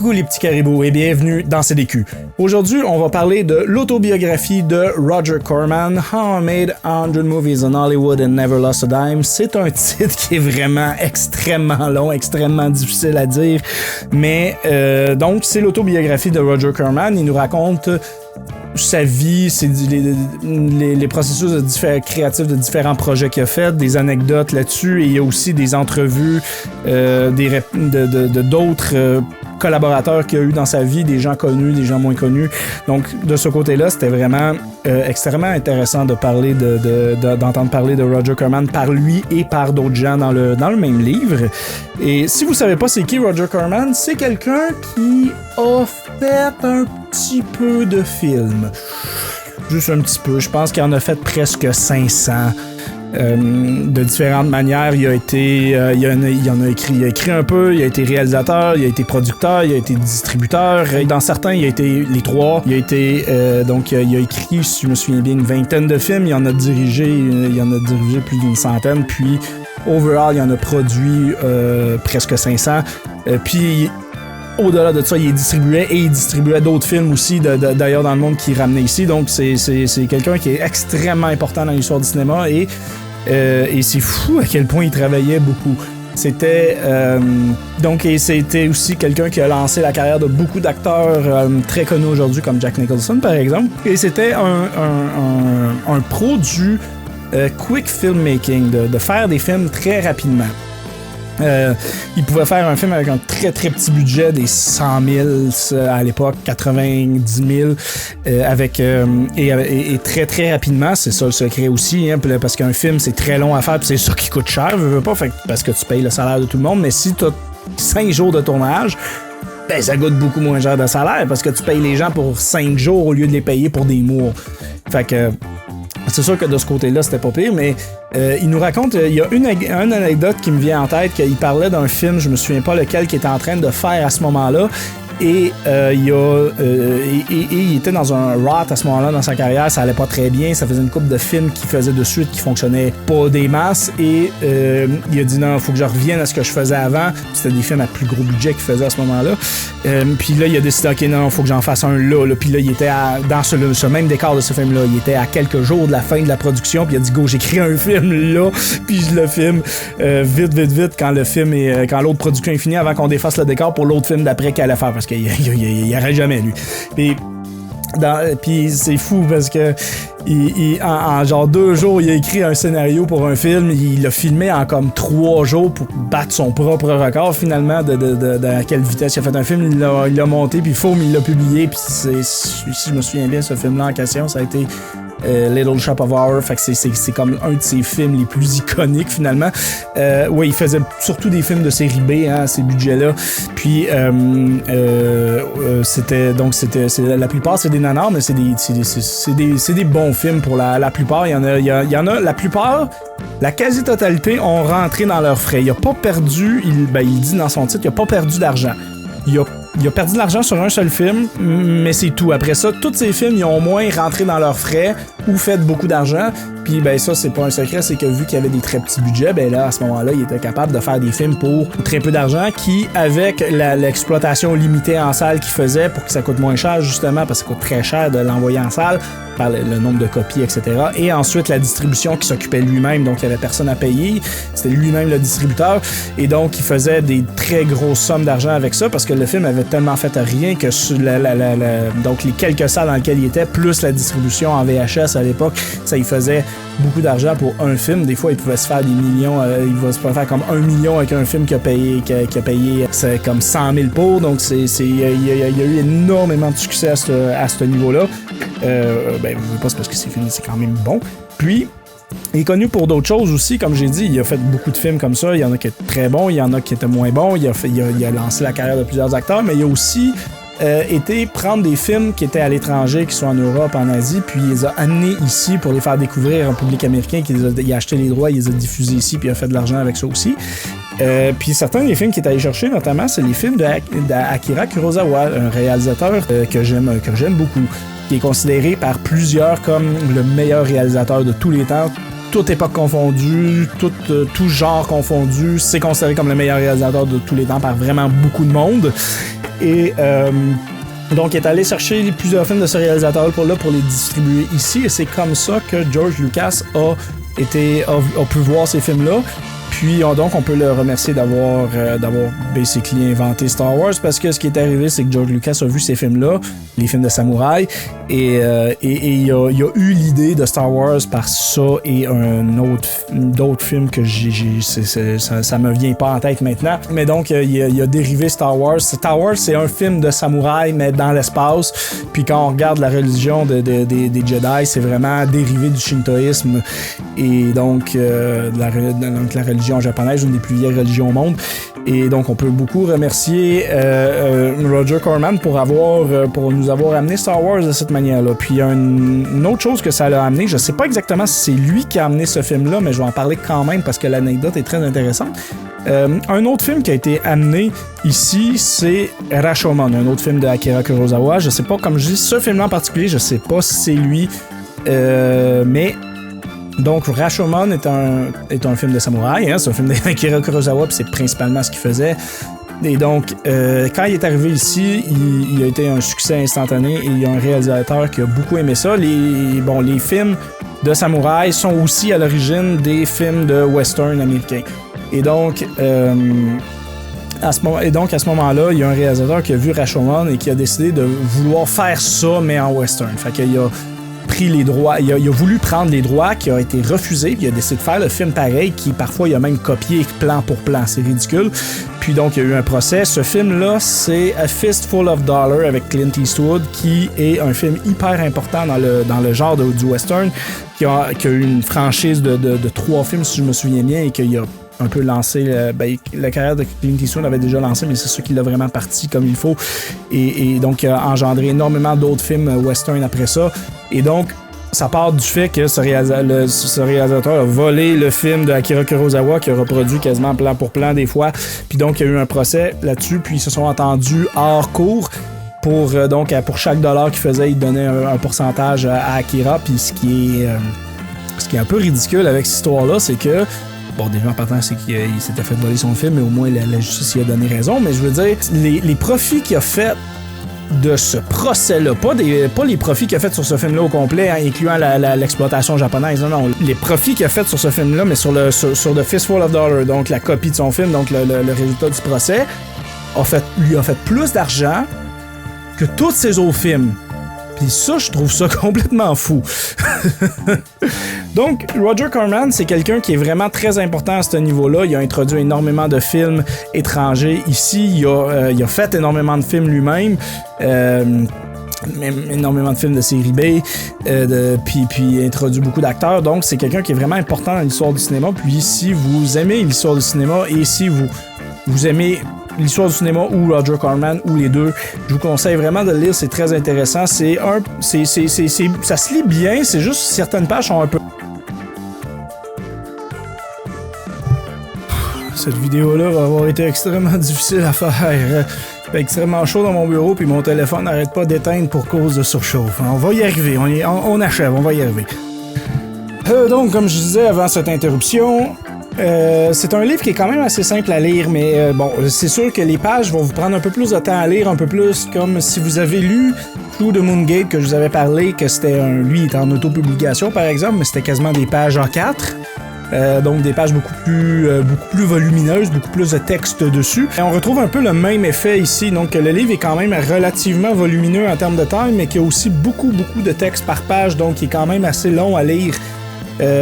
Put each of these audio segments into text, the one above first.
Coucou les petits caribous et bienvenue dans CDQ. Aujourd'hui, on va parler de l'autobiographie de Roger Corman, How I Made 100 Movies in Hollywood and Never Lost a Dime. C'est un titre qui est vraiment extrêmement long, extrêmement difficile à dire, mais donc c'est l'autobiographie de Roger Corman. Il nous raconte sa vie, c'est les processus créatifs de différents projets qu'il a fait, des anecdotes là-dessus, et il y a aussi des entrevues d'autres collaborateurs qu'il a eu dans sa vie, des gens connus, des gens moins connus. Donc, de ce côté-là, c'était vraiment extrêmement intéressant de parler d'entendre parler de Roger Corman par lui et par d'autres gens dans le même livre. Et si vous savez pas c'est qui Roger Corman, c'est quelqu'un qui a fait un petit peu de films. Juste un petit peu. Je pense qu'il en a fait presque 500. De différentes manières, il a écrit un peu, il a été réalisateur, il a été producteur, il a été distributeur. Dans certains, il a été les trois. Il a été il a écrit, si je me souviens bien, une vingtaine de films. Il en a dirigé plus d'une centaine. Puis overall, il en a produit presque 500. Puis au-delà de ça, il distribuait d'autres films aussi d'ailleurs dans le monde qu'il ramenait ici. Donc c'est quelqu'un qui est extrêmement important dans l'histoire du cinéma et c'est fou à quel point il travaillait beaucoup. C'était aussi quelqu'un qui a lancé la carrière de beaucoup d'acteurs très connus aujourd'hui comme Jack Nicholson par exemple. Et c'était un pro du quick filmmaking, de faire des films très rapidement. Il pouvait faire un film avec un très très petit budget, des 100 000 à l'époque, 90 000 et très très rapidement. C'est ça le secret aussi, hein, parce qu'un film c'est très long à faire, puis c'est ça qui coûte cher, veux pas, parce que tu payes le salaire de tout le monde. Mais si tu as 5 jours de tournage, ben ça coûte beaucoup moins cher de salaire parce que tu payes les gens pour 5 jours au lieu de les payer pour des mois. Fait que c'est sûr que de ce côté-là, c'était pas pire, mais il nous raconte, il y a une anecdote qui me vient en tête, qu'il parlait d'un film, je me souviens pas lequel, qu'il était en train de faire à ce moment-là, et il était dans un rot à ce moment-là dans sa carrière, ça allait pas très bien, ça faisait une couple de films qu'il faisait de suite qui fonctionnaient pas des masses, et il a dit non, faut que je revienne à ce que je faisais avant. C'était des films à plus gros budget qu'il faisait à ce moment-là. Puis là, il a décidé, ok, non, faut que j'en fasse un là. Puis là, il était dans ce même décor de ce film-là, il était à quelques jours de la fin de la production, puis il a dit go, j'écris un film là, puis je le filme vite quand quand l'autre production est finie, avant qu'on défasse le décor pour l'autre film d'après qu'il allait faire, parce qu'il arrête jamais lui. Puis c'est fou parce que en genre 2 jours, il a écrit un scénario pour un film, il l'a filmé en comme 3 jours pour battre son propre record finalement de à quelle vitesse il a fait un film. Il l'a monté, puis il l'a publié, puis si je me souviens bien, ce film-là en question, ça a été Little Shop of Horror, fait que c'est comme un de ses films les plus iconiques finalement. Il faisait surtout des films de série B, hein, ces budgets-là. Puis la plupart c'est des nanars, mais c'est des bons films pour la plupart. Il y en a la plupart, la quasi-totalité ont rentré dans leurs frais. Il a pas perdu, il dit dans son titre, il a pas perdu d'argent. Il a perdu de l'argent sur un seul film, mais c'est tout. Après ça, tous ces films, ils ont au moins rentré dans leurs frais ou fait beaucoup d'argent. Puis ben ça, c'est pas un secret, c'est que vu qu'il y avait des très petits budgets, ben là, à ce moment-là, il était capable de faire des films pour très peu d'argent qui, avec l'exploitation limitée en salle qu'il faisait pour que ça coûte moins cher, justement, parce que ça coûte très cher de l'envoyer en salle, par le nombre de copies, etc. Et ensuite, la distribution qui s'occupait lui-même, donc il n'y avait personne à payer. C'était lui-même le distributeur. Et donc, il faisait des très grosses sommes d'argent avec ça, parce que le film avait tellement fait rien que donc les quelques salles dans lesquelles il était, plus la distribution en VHS à l'époque, ça il faisait beaucoup d'argent pour un film. Des fois, il pouvait se faire des millions. Il va se faire comme 1 million avec un film qui a payé c'est comme 100 000 pour. Donc, il y a eu énormément de succès à ce niveau-là. Pas parce que c'est quand même bon. Puis, il est connu pour d'autres choses aussi, comme j'ai dit, il a fait beaucoup de films comme ça, il y en a qui étaient très bons, il y en a qui étaient moins bons, il a lancé la carrière de plusieurs acteurs, mais il a aussi été prendre des films qui étaient à l'étranger, qui sont en Europe, en Asie, puis il les a amenés ici pour les faire découvrir au public américain, il a acheté les droits, il les a diffusés ici, puis il a fait de l'argent avec ça aussi. Puis certains des films qu'il est allé chercher, notamment, c'est les films d'Akira Kurosawa, un réalisateur que j'aime beaucoup, qui est considéré par plusieurs comme le meilleur réalisateur de tous les temps, toute époque confondue, tout genre confondu, c'est considéré comme le meilleur réalisateur de tous les temps par vraiment beaucoup de monde. Et donc, il est allé chercher plusieurs films de ce réalisateur pour les distribuer ici. Et c'est comme ça que George Lucas a pu voir ces films-là. Puis donc on peut le remercier d'avoir basically inventé Star Wars, parce que ce qui est arrivé, c'est que George Lucas a vu ces films-là, les films de samouraï, et il a eu l'idée de Star Wars par ça et d'autres films que ça me vient pas en tête maintenant. Mais donc il a dérivé Star Wars. Star Wars, c'est un film de samouraï mais dans l'espace. Puis quand on regarde la religion des Jedi, c'est vraiment dérivé du shintoïsme et donc la religion japonaise, une des plus vieilles religions au monde. Et donc, on peut beaucoup remercier Roger Corman pour nous avoir amené Star Wars de cette manière-là. Puis, il y a une autre chose que ça l'a amené, je sais pas exactement si c'est lui qui a amené ce film-là, mais je vais en parler quand même parce que l'anecdote est très intéressante. Un autre film qui a été amené ici, c'est Rashomon, un autre film de Akira Kurosawa. Je sais pas, comme je dis, ce film-là en particulier, je sais pas si c'est lui, mais... Donc, Rashomon est un film de samouraï, hein, c'est un film d'Akira Kurosawa, puis c'est principalement ce qu'il faisait. Et donc, quand il est arrivé ici, il a été un succès instantané et il y a un réalisateur qui a beaucoup aimé ça. Les films de samouraï sont aussi à l'origine des films de western américains. Et donc, à ce moment-là, il y a un réalisateur qui a vu Rashomon et qui a décidé de vouloir faire ça, mais en western. Fait qu'il a pris les droits, il a voulu prendre les droits qui ont été refusés, puis il a décidé de faire le film pareil, qui parfois il a même copié plan pour plan, c'est ridicule. Puis donc il y a eu un procès. Ce film-là, c'est A Fistful of Dollars avec Clint Eastwood, qui est un film hyper important dans le genre du western, qui a eu une franchise de 3 films si je me souviens bien, et qu'il a un peu lancé, la carrière de Clint Eastwood avait déjà lancé, mais c'est ça qui l'a vraiment parti comme il faut, et donc il a engendré énormément d'autres films western après ça, et donc ça part du fait que ce réalisateur a volé le film de Akira Kurosawa, qui a reproduit quasiment plan pour plan des fois, puis donc il y a eu un procès là-dessus, puis ils se sont entendus hors cours. Pour chaque dollar qu'il faisait, il donnait un pourcentage à Akira, puis ce qui est un peu ridicule avec cette histoire-là, c'est que bon, déjà en partant, c'est qu'il s'était fait voler son film, mais au moins la justice y a donné raison. Mais je veux dire, les profits qu'il a fait de ce procès-là, pas les profits qu'il a fait sur ce film-là au complet, hein, incluant l'exploitation japonaise, non, les profits qu'il a fait sur ce film-là, mais sur The Fistful of Dollars, donc la copie de son film, donc le résultat du procès, lui a fait plus d'argent que tous ses autres films. Puis ça, je trouve ça complètement fou. Donc, Roger Corman, c'est quelqu'un qui est vraiment très important à ce niveau-là. Il a introduit énormément de films étrangers ici. Il a fait énormément de films lui-même. Énormément de films de série B, puis introduit beaucoup d'acteurs. Donc, c'est quelqu'un qui est vraiment important dans l'histoire du cinéma. Puis, si vous aimez l'histoire du cinéma et si vous aimez l'histoire du cinéma ou Roger Corman ou les deux, je vous conseille vraiment de le lire, c'est très intéressant. Ça se lit bien, c'est juste certaines pages sont un peu... Cette vidéo-là va avoir été extrêmement difficile à faire. Il fait extrêmement chaud dans mon bureau, puis mon téléphone n'arrête pas d'éteindre pour cause de surchauffe. On va y arriver, on achève, on va y arriver. Donc, comme je disais avant cette interruption, c'est un livre qui est quand même assez simple à lire, mais bon, c'est sûr que les pages vont vous prendre un peu plus de temps à lire, un peu plus comme si vous avez lu Through the Moon Gate, que je vous avais parlé, que lui, il est en autopublication par exemple, mais c'était quasiment des pages A4. Donc des pages beaucoup plus volumineuses, beaucoup plus de texte dessus. Et on retrouve un peu le même effet ici, donc le livre est quand même relativement volumineux en termes de taille, mais qui a aussi beaucoup de texte par page, donc il est quand même assez long à lire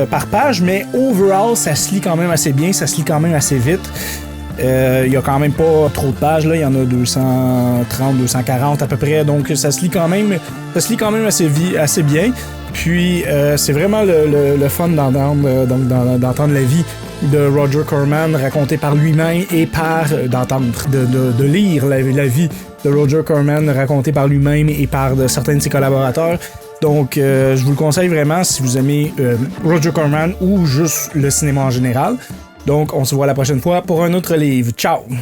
par page, mais overall, ça se lit quand même assez bien, ça se lit quand même assez vite. Il y a quand même pas trop de pages, là, il y en a 230, 240 à peu près, donc ça se lit quand même assez bien. Puis c'est vraiment le fun d'entendre la vie de Roger Corman racontée par lui-même et de lire la vie de Roger Corman racontée par lui-même et par certains de ses collaborateurs. Donc je vous le conseille vraiment si vous aimez Roger Corman ou juste le cinéma en général. Donc on se voit la prochaine fois pour un autre livre. Ciao!